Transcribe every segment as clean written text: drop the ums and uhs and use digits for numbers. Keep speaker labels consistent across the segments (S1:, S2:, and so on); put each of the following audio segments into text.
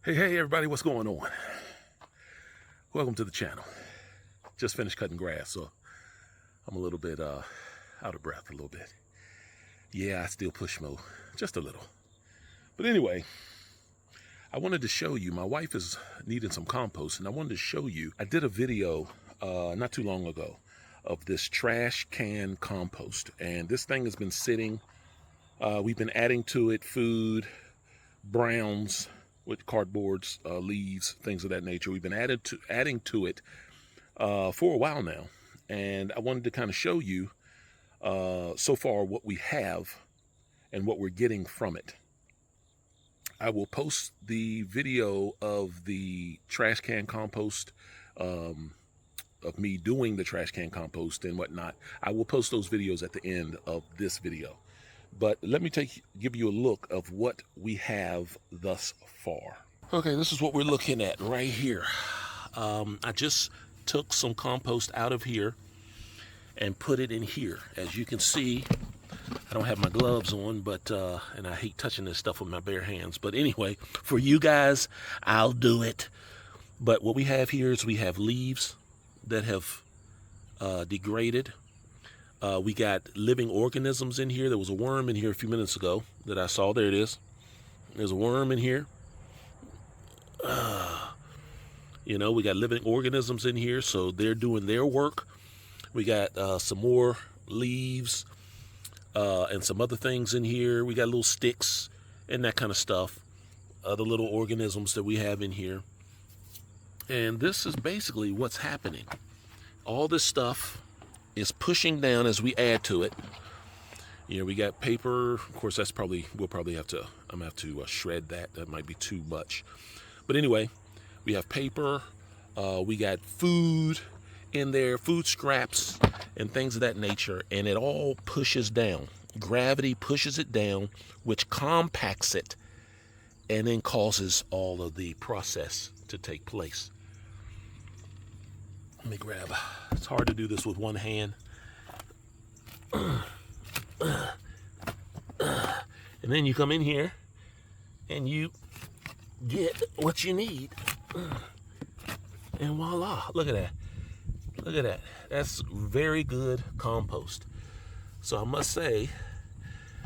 S1: Hey everybody, what's going on? Welcome to the channel. Just finished cutting grass, so I'm a little bit out of breath a little bit. Yeah, I still push mow, just a little. But anyway, I wanted to show you, my wife is needing some compost, and I wanted to show you, I did a video not too long ago of this trash can compost, and this thing has been sitting. We've been adding to it food, browns, with cardboards, leaves, things of that nature. We've been adding to it for a while now, and I wanted to kind of show you so far what we have and what we're getting from it. I will post the video of the trash can compost, of me doing the trash can compost and whatnot. I will post those videos at the end of this video. But let me give you a look of what we have thus far. Okay, this is what we're looking at right here. I just took some compost out of here and put it in here. As you can see, I don't have my gloves on, but and I hate touching this stuff with my bare hands. But anyway, for you guys, I'll do it. But what we have here is we have leaves that have degraded. We got living organisms in here. There was a worm in here a few minutes ago that I saw. There it is. There's a worm in here. You know, we got living organisms in here, so they're doing their work. We got some more leaves and some other things in here. We got little sticks and that kind of stuff. Other little organisms that we have in here. And this is basically what's happening. All this stuff is pushing down as we add to it. You know, we got paper. Of course, that's probably, I'm gonna have to shred that. That might be too much. But anyway, we have paper. We got food in there, food scraps and things of that nature. And it all pushes down. Gravity pushes it down, which compacts it and then causes all of the process to take place. Let me grab, it's hard to do this with one hand. And then you come in here and you get what you need. And voila, look at that. Look at that. That's very good compost. So I must say,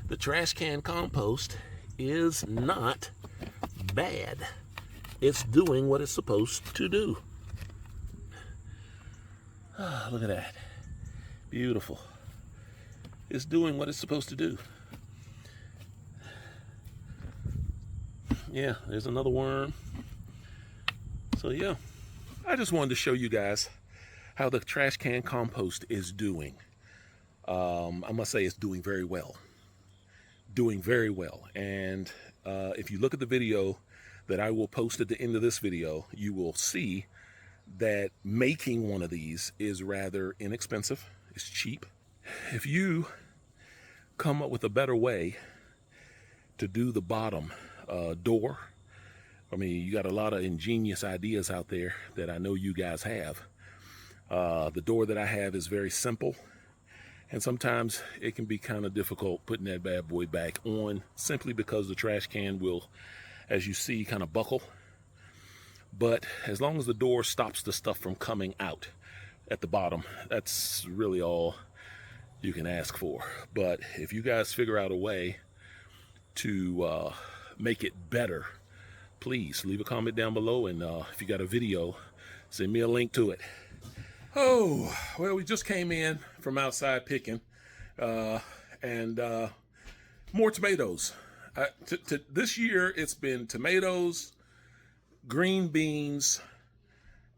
S1: the trash can compost is not bad. It's doing what it's supposed to do. Look at that. Beautiful. It's doing what it's supposed to do. Yeah, there's another worm. So yeah, I just wanted to show you guys how the trash can compost is doing. I must say it's doing very well. Doing very well. And if you look at the video that I will post at the end of this video, you will see that making one of these is rather inexpensive. It's cheap. If you come up with a better way to do the bottom door, I mean, you got a lot of ingenious ideas out there that I know you guys have. The door that I have is very simple, and sometimes it can be kind of difficult putting that bad boy back on simply because the trash can will, as you see, kind of buckle. But as long as the door stops the stuff from coming out at the bottom, that's really all you can ask for. But if you guys figure out a way to make it better, please leave a comment down below. And if you got a video, send me a link to it. Oh, well, we just came in from outside picking and more tomatoes. This year, it's been tomatoes, green beans,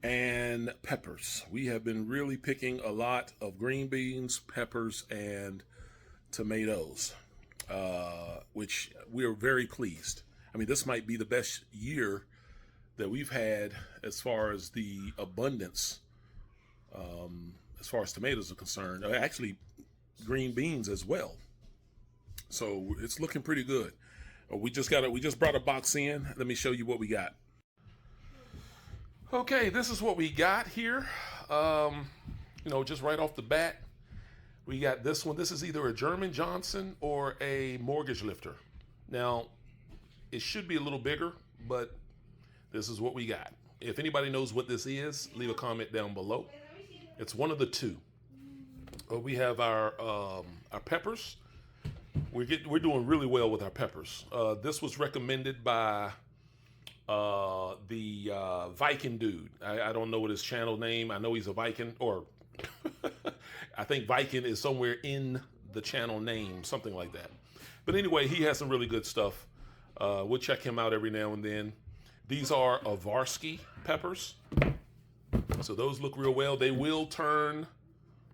S1: and peppers. We have been really picking a lot of green beans, peppers, and tomatoes, which we're very pleased. I mean, this might be the best year that we've had as far as the abundance, as far as tomatoes are concerned. Actually, green beans as well. So it's looking pretty good. We just brought a box in. Let me show you what we got. Okay, this is what we got here. You know, just right off the bat, we got this one. This is either a German Johnson or a mortgage lifter. Now, it should be a little bigger, but This is what we got. If anybody knows what this is, leave a comment down below. It's one of the two. We have our peppers. We're doing really well with our peppers. This was recommended by the Viking dude. I don't know what his channel name. I know he's a Viking, or I think Viking is somewhere in the channel name, something like that. But anyway, he has some really good stuff. We'll check him out every now and then. These are Avarsky peppers. So those look real well. They will turn,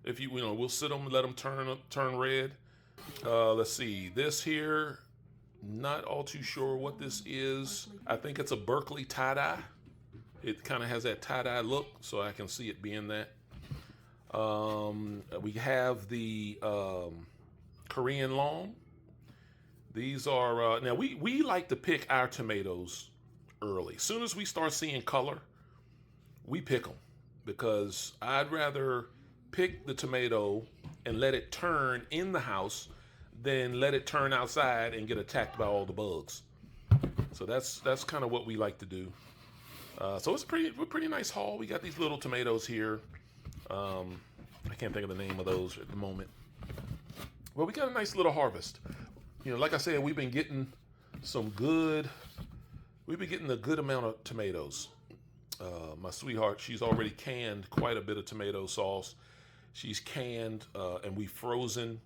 S1: if you know, we'll sit them and let them turn red. Let's see, this here, not all too sure what this is. I think it's a Berkeley tie-dye. It kind of has that tie-dye look, so I can see it being that. We have the Korean long. These are, now we like to pick our tomatoes early. As soon as we start seeing color, we pick them, because I'd rather pick the tomato and let it turn in the house than let it turn outside and get attacked by all the bugs. So that's kind of what we like to do. So it's a pretty nice haul. We got these little tomatoes here. I can't think of the name of those at the moment. Well, we got a nice little harvest. You know, like I said, we've been getting a good amount of tomatoes. My sweetheart, she's already canned quite a bit of tomato sauce. She's canned and we've frozen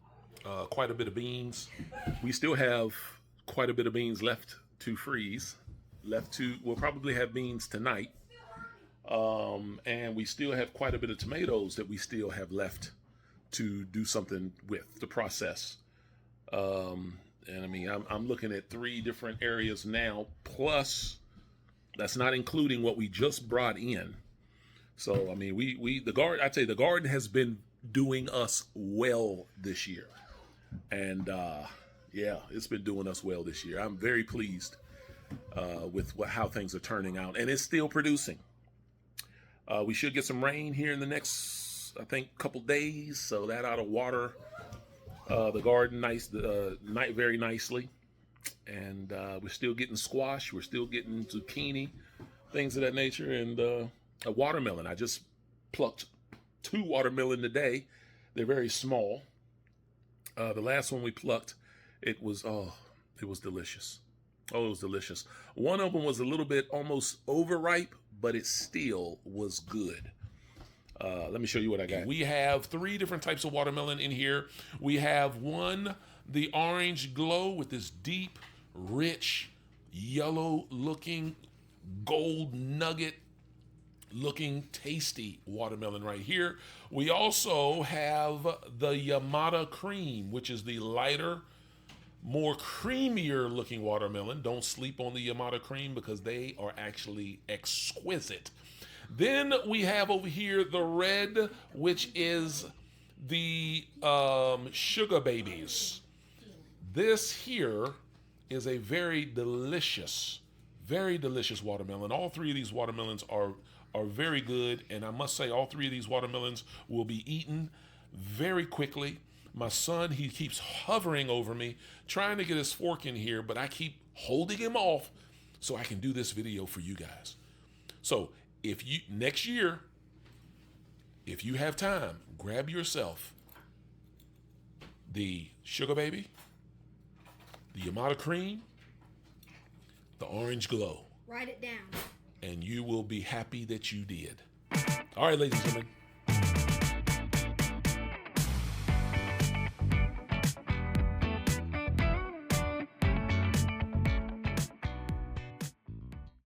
S1: quite a bit of beans. We still have quite a bit of beans left to freeze. We'll probably have beans tonight. And we still have quite a bit of tomatoes that we still have left to do something with, to process. And I mean, I'm looking at 3 different areas now, plus that's not including what we just brought in. So, I mean, I'd say the garden has been doing us well this year. And, yeah, it's been doing us well this year. I'm very pleased with how things are turning out, and it's still producing. We should get some rain here in the next, I think, couple days, so that ought to water the garden very nicely. And we're still getting squash, we're still getting zucchini, things of that nature, and a watermelon. I just plucked 2 watermelon today. They're very small. The last one we plucked, it was delicious. Oh, it was delicious. One of them was a little bit almost overripe, but it still was good. Let me show you what I got. We have 3 different types of watermelon in here. We have one, the orange glow, with this deep, rich, yellow-looking, gold nugget-looking, tasty watermelon right here. We also have the Yamada Cream, which is the lighter, more creamier-looking watermelon. Don't sleep on the Yamada Cream, because they are actually exquisite. Then we have over here the red, which is the Sugar Babies. This here is a very delicious watermelon. All 3 of these watermelons are very good, and I must say all 3 of these watermelons will be eaten very quickly. My son, he keeps hovering over me, trying to get his fork in here, but I keep holding him off so I can do this video for you guys. So next year, if you have time, grab yourself the Sugar Baby, the Yamada Cream, the Orange Glow.
S2: Write it down.
S1: And you will be happy that you did. All right, ladies and gentlemen,